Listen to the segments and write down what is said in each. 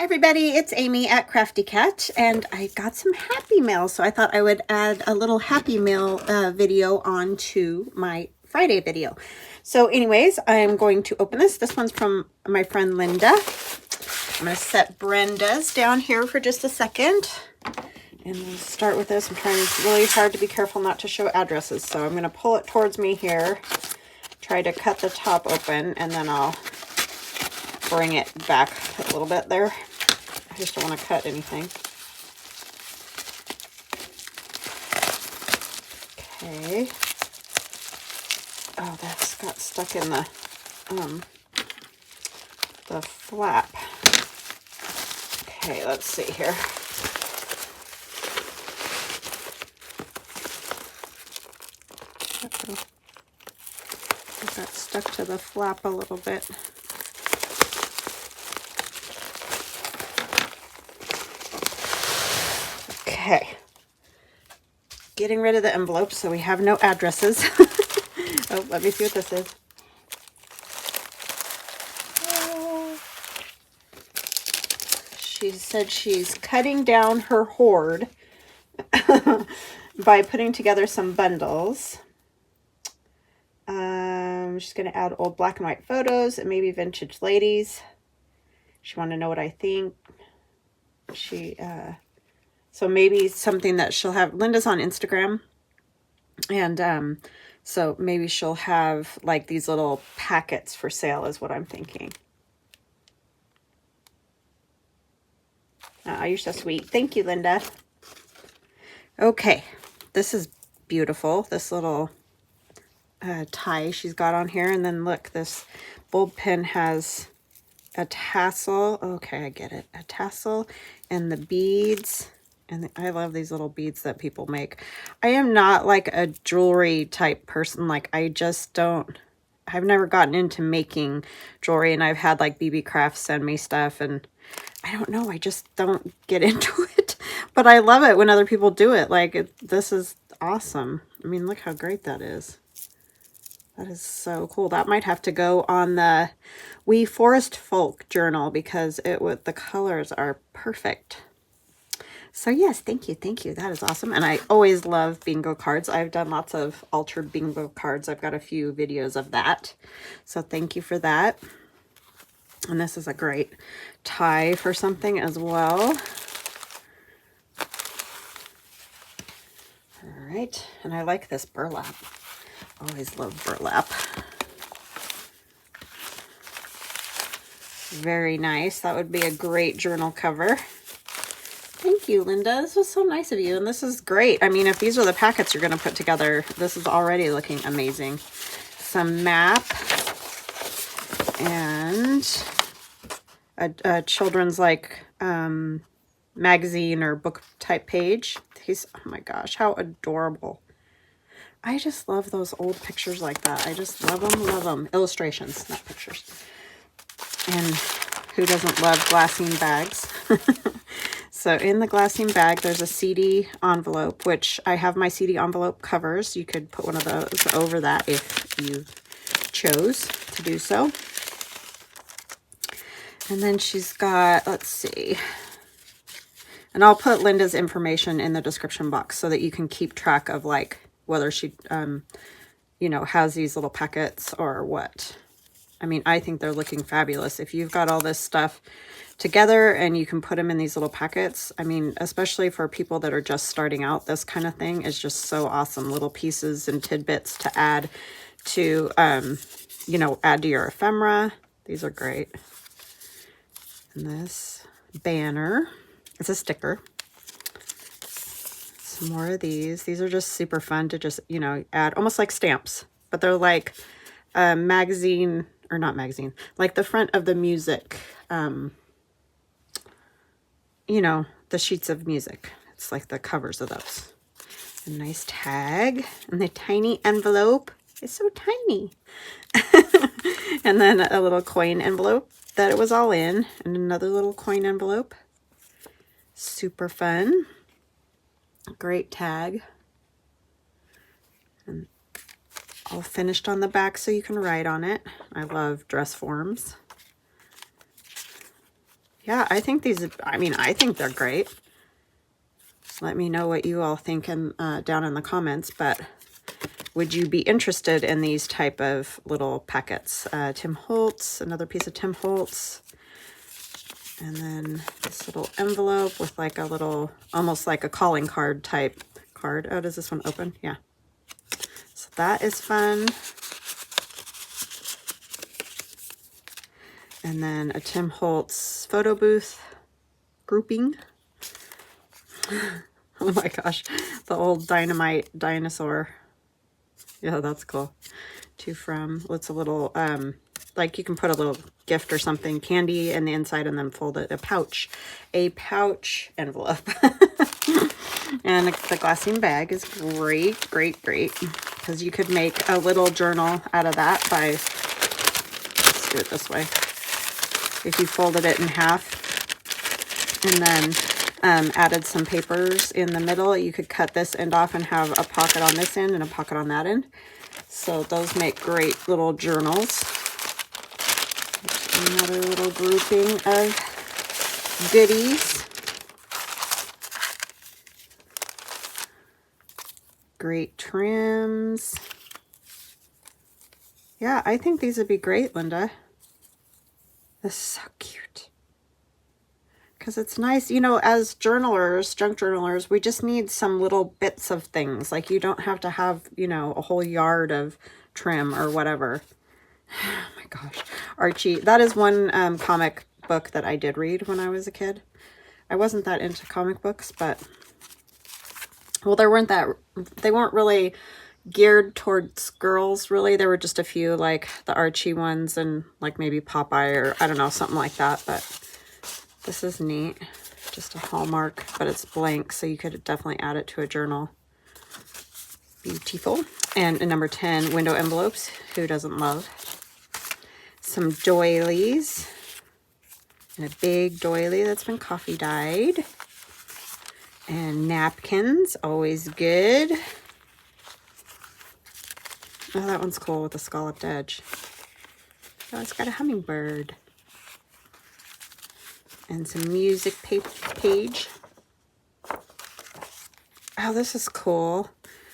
Hi everybody, it's Amy at Crafty Cat, and I got some Happy Mail, so I thought I would add a little Happy Mail video onto my Friday video. So anyways, I'm going to open this. This one's from my friend Linda. I'm going to set Brenda's down here for just a second, and we'll start with this. I'm trying really hard to be careful not to show addresses, so I'm going to pull it towards me here, try to cut the top open, and then I'll bring it back a little bit there. I just don't want to cut anything. Okay. Oh, that's got stuck in the flap. Okay, let's see here. It got stuck to the flap a little bit. Okay, getting rid of the envelope so we have no addresses. Oh, let me see what this is. Oh. She said she's cutting down her hoard by putting together some bundles. She's going to add old black and white photos and maybe vintage ladies. She wanted to know what I think. So maybe something that she'll have. Linda's on Instagram, and so maybe she'll have like these little packets for sale is what I'm thinking. You're so sweet. Thank you, Linda. Okay, this is beautiful. This little tie she's got on here, and then look, this bulb pin has a tassel. Okay, I get it. A tassel and the beads. And I love these little beads that people make. I am not like a jewelry type person. Like I just don't, I've never gotten into making jewelry, and I've had like BB Crafts send me stuff, and I don't know, I just don't get into it. But I love it when other people do it. Like this is awesome. I mean, look how great that is. That is so cool. That might have to go on the We Forest Folk journal because the colors are perfect. So yes, thank you, thank you. That is awesome. And I always love bingo cards. I've done lots of altered bingo cards. I've got a few videos of that. So thank you for that. And this is a great tie for something as well. All right, and I like this burlap. Always love burlap. Very nice. That would be a great journal cover. Thank you, Linda. This was so nice of you, and this is great. I mean, if these are the packets you're going to put together, this is already looking amazing. Some map and a children's like magazine or book type page. These, oh my gosh, how adorable. I just love those old pictures like that. I just love them, love them. Illustrations, not pictures. And who doesn't love glassine bags? So in the glassine bag, there's a CD envelope, which I have my CD envelope covers. You could put one of those over that if you chose to do so. And then she's got, let's see, and I'll put Linda's information in the description box so that you can keep track of like whether she, you know, has these little packets or what. I mean, I think they're looking fabulous. If you've got all this stuff together and you can put them in these little packets, I mean, especially for people that are just starting out, this kind of thing is just so awesome. Little pieces and tidbits to add to, you know, add to your ephemera. These are great. And this banner, it's a sticker. Some more of these. These are just super fun to just, you know, add, almost like stamps, but they're like a magazine, or not magazine, like the front of the music, you know, the sheets of music. It's like the covers of those. A nice tag, and the tiny envelope is so tiny. And then a little coin envelope that it was all in, and another little coin envelope. Super fun. Great tag. And all finished on the back so you can write on it. I love dress forms. Yeah, I think these, I mean, I think they're great. Let me know what you all think down in the comments, but would you be interested in these type of little packets? Tim Holtz, another piece of Tim Holtz. And then this little envelope with like a little, almost like a calling card type card. Oh, does this one open? Yeah. So that is fun. And then a Tim Holtz photo booth grouping. Oh my gosh, the old dynamite dinosaur. Yeah, that's cool. To from, what's a little, like you can put a little gift or something, candy in the inside, and then fold it, a pouch envelope. And the glassine bag is great, great, great, because you could make a little journal out of that by, let's do it this way. If you folded it in half and then added some papers in the middle, you could cut this end off and have a pocket on this end and a pocket on that end. So those make great little journals. Another little grouping of goodies. Great trims. Yeah, I think these would be great, Linda. This is so cute. Because it's nice, you know, as journalers, junk journalers, we just need some little bits of things. Like you don't have to have, you know, a whole yard of trim or whatever. Oh my gosh. Archie, that is one comic book that I did read when I was a kid. I wasn't that into comic books, but, well, they weren't really geared towards girls, really. There were just a few, like the Archie ones and like maybe Popeye or I don't know, something like that. But this is neat. Just a Hallmark, but it's blank, so you could definitely add it to a journal. Beautiful. And number 10, window envelopes. Who doesn't love? Some doilies. And a big doily that's been coffee dyed. And napkins, always good. Oh, that one's cool with the scalloped edge. Oh, it's got a hummingbird. And some music page. Oh, this is cool.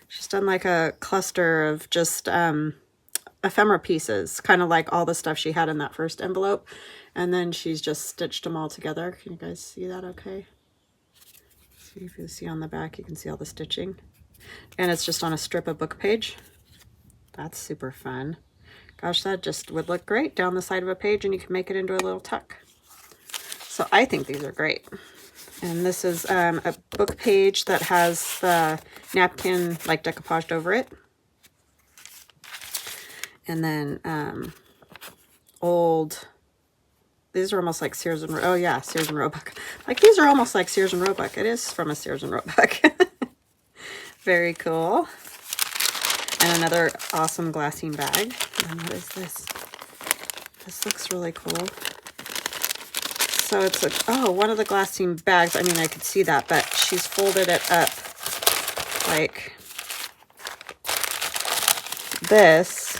She's done like a cluster of just ephemera pieces, kind of like all the stuff she had in that first envelope. And then she's just stitched them all together. Can you guys see that okay? See if you see on the back, you can see all the stitching. And it's just on a strip of book page. That's super fun. Gosh, that just would look great down the side of a page, and you can make it into a little tuck. So I think these are great. And this is a book page that has the napkin like decoupaged over it. And then these are almost like Sears and oh yeah, Sears and Roebuck. Like these are almost like Sears and Roebuck. It is from a Sears and Roebuck. Very cool. And another awesome glassine bag. And what is this? This looks really cool. So it's a, oh, one of the glassine bags. I mean, I could see that, but she's folded it up like this,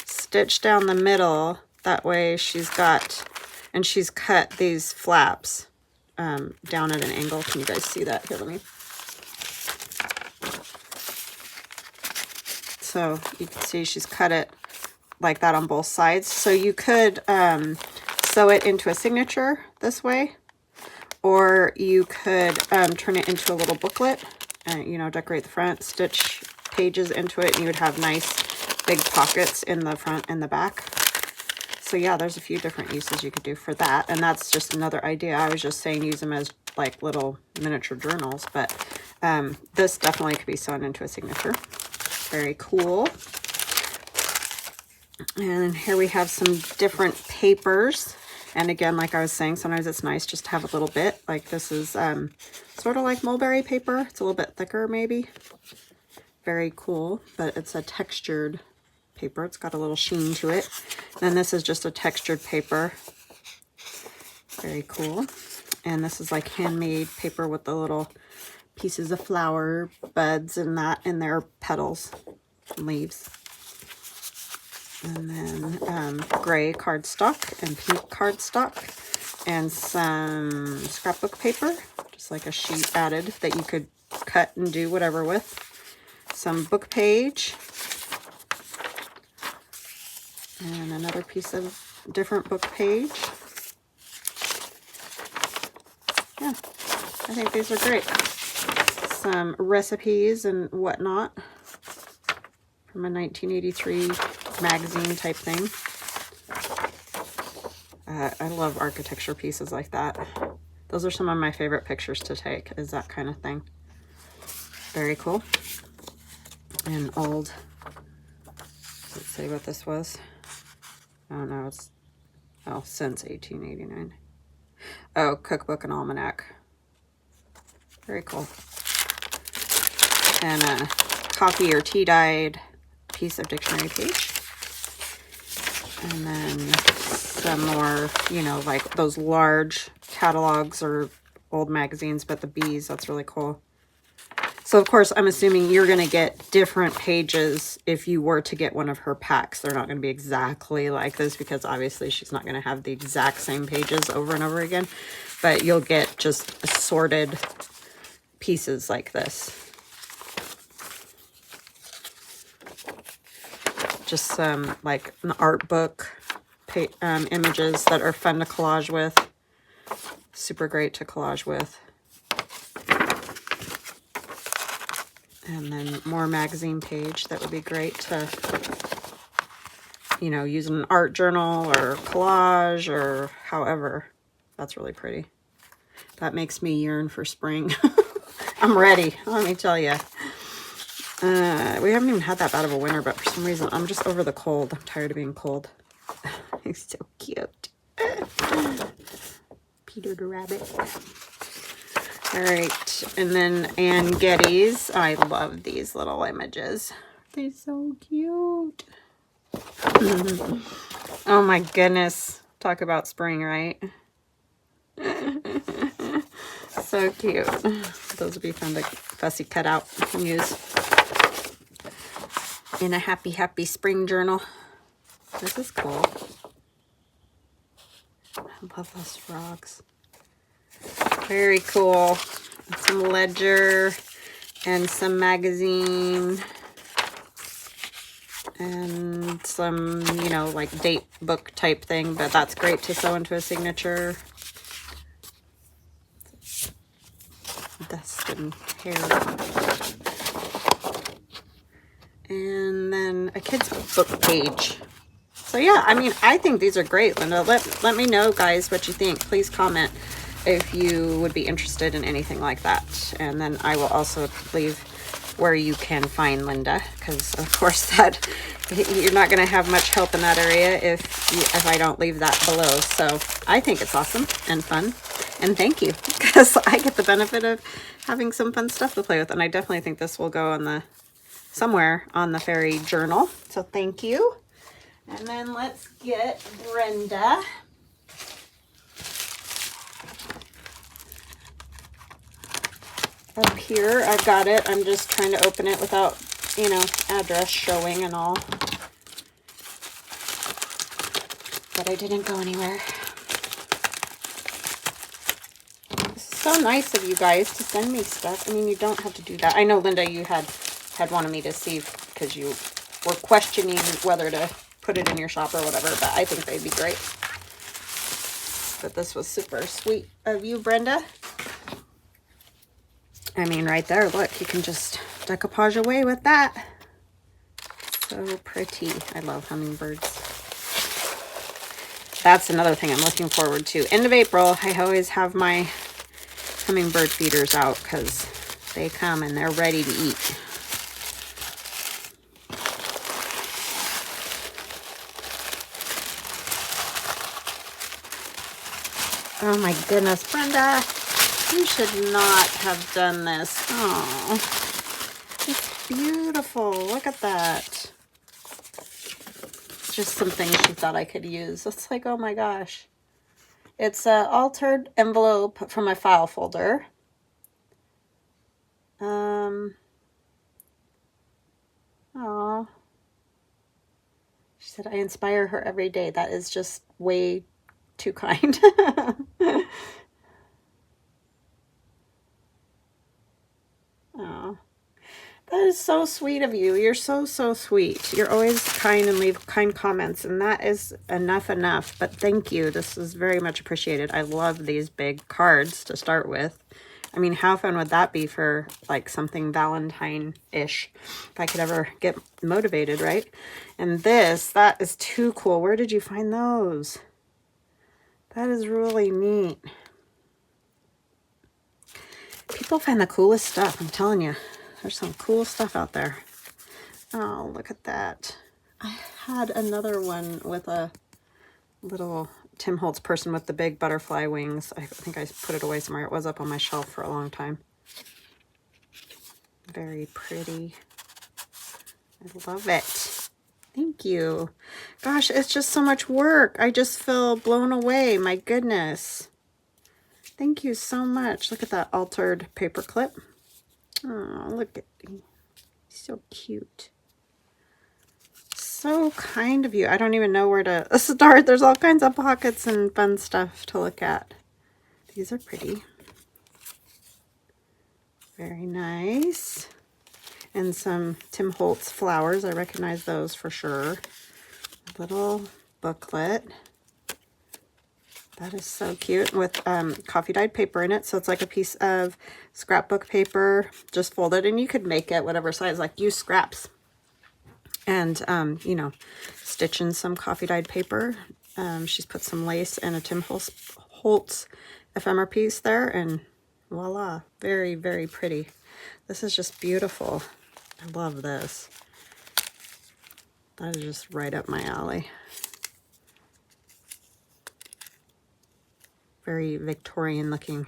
stitched down the middle. That way she's got, and she's cut these flaps down at an angle. Can you guys see that? Here, let me. So you can see she's cut it like that on both sides. So you could sew it into a signature this way, or you could turn it into a little booklet and, you know, decorate the front, stitch pages into it, and you would have nice big pockets in the front and the back. So yeah, there's a few different uses you could do for that, and that's just another idea. I was just saying use them as like little miniature journals, but this definitely could be sewn into a signature. Very cool. And here we have some different papers. And again, like I was saying, sometimes it's nice just to have a little bit. Like this is sort of like mulberry paper. It's a little bit thicker maybe. Very cool, but it's a textured paper. It's got a little sheen to it. And this is just a textured paper. Very cool. And this is like handmade paper with the little pieces of flower buds and that in their petals and leaves. And then gray cardstock and pink cardstock. and some scrapbook paper, just like a sheet added that you could cut and do whatever with. Some book page, and another piece of different book page. Yeah, I think these are great. Some recipes and whatnot from a 1983 magazine type thing. I love architecture pieces like that. Those are some of my favorite pictures to take, is that kind of thing. Very cool. And old, let's see what this was. I don't know, it's, oh, since 1889. Oh, cookbook and almanac. Very cool. And a coffee or tea dyed piece of dictionary page. And then some more, you know, like those large catalogs or old magazines, but the bees, that's really cool. So, of course, I'm assuming you're going to get different pages if you were to get one of her packs. They're not going to be exactly like this because obviously she's not going to have the exact same pages over and over again. But you'll get just assorted pieces like this. Just some, like, an art book images that are fun to collage with. Super great to collage with. And then more magazine page that would be great to, you know, use in an art journal or collage or however. That's really pretty. That makes me yearn for spring. I'm ready, let me tell you. We haven't even had that bad of a winter, but for some reason, I'm just over the cold. I'm tired of being cold. He's so cute. Peter the rabbit. All right, and then Ann Getty's. I love these little images. They're so cute. Oh my goodness. Talk about spring, right? So cute. Those would be fun to fussy cut out and use in a happy, happy spring journal. This is cool. I love those frogs. Very cool. Some ledger and some magazine and some, you know, like date book type thing, but that's great to sew into a signature. Dust and hair. And then a kid's book page. So yeah, I mean, I think these are great, Linda. Let me know, guys, what you think. Please comment if you would be interested in anything like that. And then I will also leave where you can find Linda, because of course that you're not going to have much help in that area if I don't leave that below. So I think it's awesome and fun, and thank you, because I get the benefit of having some fun stuff to play with, and I definitely think this will go on the somewhere on the fairy journal. So thank you. And then let's get Brenda. Up here, I've got it. I'm just trying to open it without, you know, address showing and all. But I didn't go anywhere. This is so nice of you guys to send me stuff. I mean, you don't have to do that. I know, Linda, you had wanted me to see because you were questioning whether to put it in your shop or whatever, but I think they'd be great. But this was super sweet of you, Brenda. I mean, right there, look, you can just decoupage away with that. So pretty. I love hummingbirds. That's another thing I'm looking forward to. End of April, I always have my hummingbird feeders out because they come and they're ready to eat. Oh my goodness, Brenda. You should not have done this. Oh, it's beautiful. Look at that. Just some things she thought I could use. It's like, oh my gosh. It's an altered envelope from my file folder. Oh. She said, I inspire her every day. That is just way too kind. Oh, that is so sweet of you. You're so, so sweet. You're always kind and leave kind comments, and that is enough. But thank you. This is very much appreciated. I love these big cards to start with. I mean, how fun would that be for like something Valentine-ish, if I could ever get motivated, right? And this, that is too cool. Where did you find those? That is really neat. People find the coolest stuff, I'm telling you. There's some cool stuff out there. Oh, look at that. I had another one with a little Tim Holtz person with the big butterfly wings. I think I put it away somewhere. It was up on my shelf for a long time. Very pretty. I love it. Thank you. Gosh, it's just so much work. I just feel blown away. My goodness. Thank you so much. Look at that altered paper clip. Oh, look at me. So cute. So kind of you. I don't even know where to start. There's all kinds of pockets and fun stuff to look at. These are pretty. Very nice. And some Tim Holtz flowers. I recognize those for sure. A little booklet. That is so cute with coffee dyed paper in it. So it's like a piece of scrapbook paper just folded, and you could make it whatever size, like use scraps and, you know, stitch in some coffee dyed paper. She's put some lace and a Tim Holtz ephemera piece there, and voila, very, very pretty. This is just beautiful. I love this. That is just right up my alley. Very Victorian looking.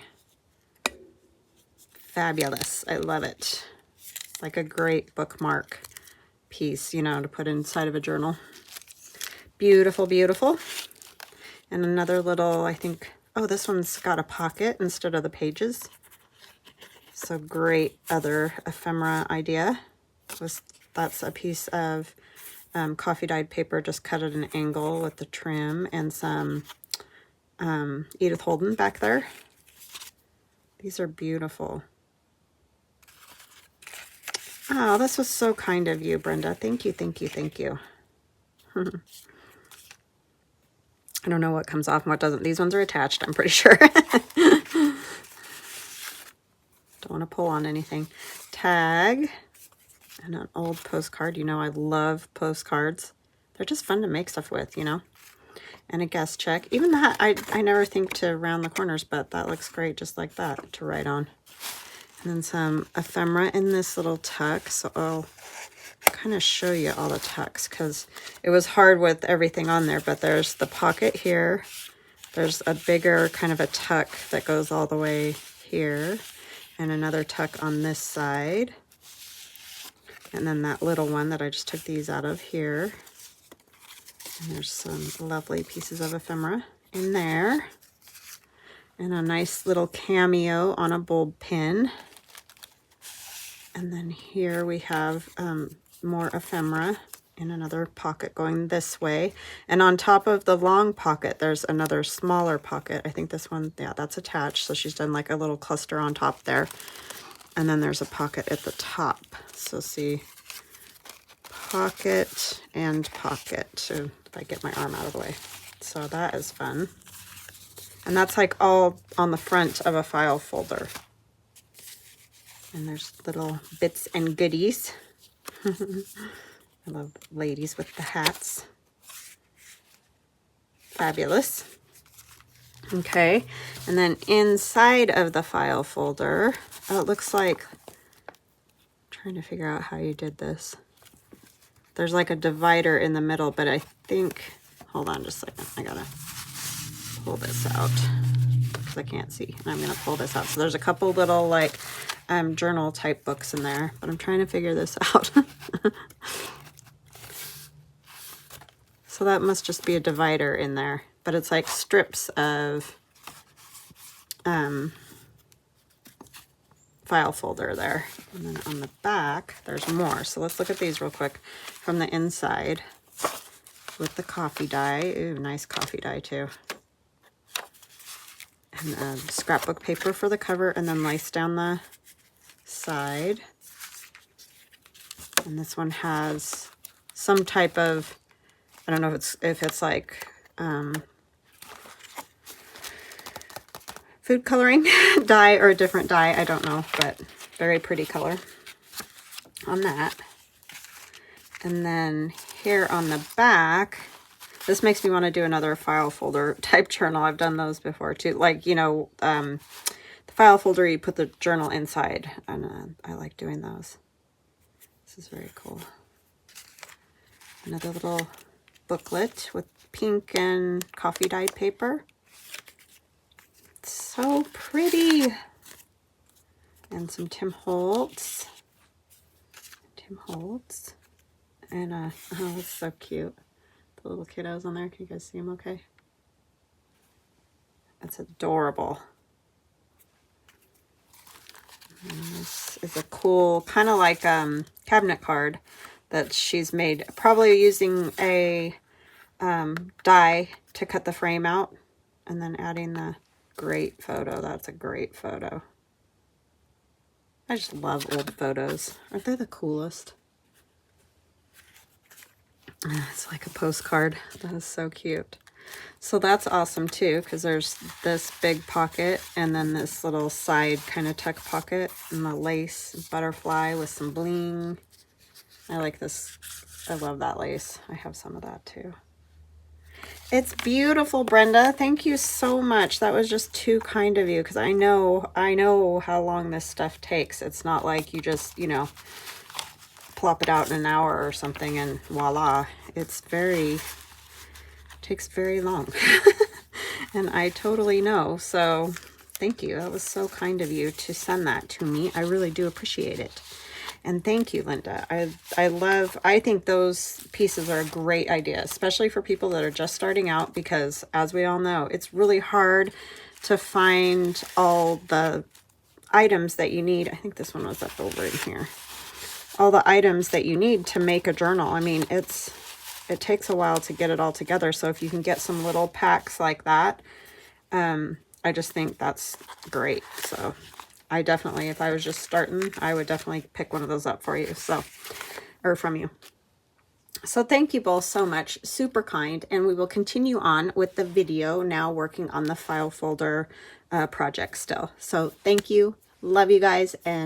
Fabulous. I love it. Like a great bookmark piece, you know, to put inside of a journal. Beautiful, beautiful. And another little, I think, oh, this one's got a pocket instead of the pages. So great other ephemera idea. That's a piece of coffee dyed paper, just cut at an angle with the trim, and some Edith Holden back there. These are beautiful. Oh, this was so kind of you, Brenda. Thank you, thank you, thank you. I don't know what comes off and what doesn't. These ones are attached, I'm pretty sure. Don't want to pull on anything. Tag and an old postcard. You know I love postcards. They're just fun to make stuff with, you know. And a guest check. Even that, I never think to round the corners, but that looks great just like that to write on. And then some ephemera in this little tuck. So I'll kind of show you all the tucks because it was hard with everything on there. But there's the pocket here. There's a bigger kind of a tuck that goes all the way here. And another tuck on this side. And then that little one that I just took these out of here. And there's some lovely pieces of ephemera in there. And a nice little cameo on a bulb pin. And then here we have more ephemera in another pocket going this way. And on top of the long pocket, there's another smaller pocket. I think this one, yeah, that's attached. So she's done like a little cluster on top there. And then there's a pocket at the top. So see, pocket and pocket. So if I get my arm out of the way. So that is fun. And that's like all on the front of a file folder. And there's little bits and goodies. I love ladies with the hats. Fabulous. Okay, and then inside of the file folder, oh, it looks like, I'm trying to figure out how you did this. There's like a divider in the middle, but I think, hold on just a second, I gotta pull this out because I can't see. And I'm gonna pull this out. So there's a couple little like journal type books in there, but I'm trying to figure this out. So that must just be a divider in there, but it's like strips of file folder there. And then on the back, there's more. So let's look at these real quick from the inside with the coffee dye. Ooh, nice coffee dye too. And scrapbook paper for the cover, and then lace down the side. And this one has some type of, I don't know if it's like food coloring dye or a different dye, I don't know, but very pretty color on that. And then here on the back, this makes me want to do another file folder type journal. I've done those before too. Like, you know, the file folder, you put the journal inside, and I like doing those. This is very cool. Another little booklet with pink and coffee dyed paper. It's so pretty. And some Tim Holtz. And oh, that's so cute. The little kiddos on there. Can you guys see them okay? That's adorable. And this is a cool, kind of like cabinet card that she's made, probably using a die to cut the frame out, and then adding the great photo. That's a great photo. I just love old photos. Aren't they the coolest? It's like a postcard. That is so cute. So that's awesome too, because there's this big pocket and then this little side kind of tuck pocket, and the lace butterfly with some bling. I like this. I love that lace. I have some of that too. It's beautiful, Brenda. Thank you so much. That was just too kind of you, because I know how long this stuff takes. It's not like you just, you know, plop it out in an hour or something and voila. It's takes very long. And I totally know. So thank you. That was so kind of you to send that to me. I really do appreciate it. And thank you, Linda. I think those pieces are a great idea, especially for people that are just starting out, because as we all know, it's really hard to find all the items that you need. I think this one was up over in here. All the items that you need to make a journal. I mean, it takes a while to get it all together. So if you can get some little packs like that, I just think that's great. So I definitely, if I was just starting, I would definitely pick one of those up for you. So, or from you. So thank you both so much. Super kind. And we will continue on with the video now, working on the file folder project still. So thank you. Love you guys. And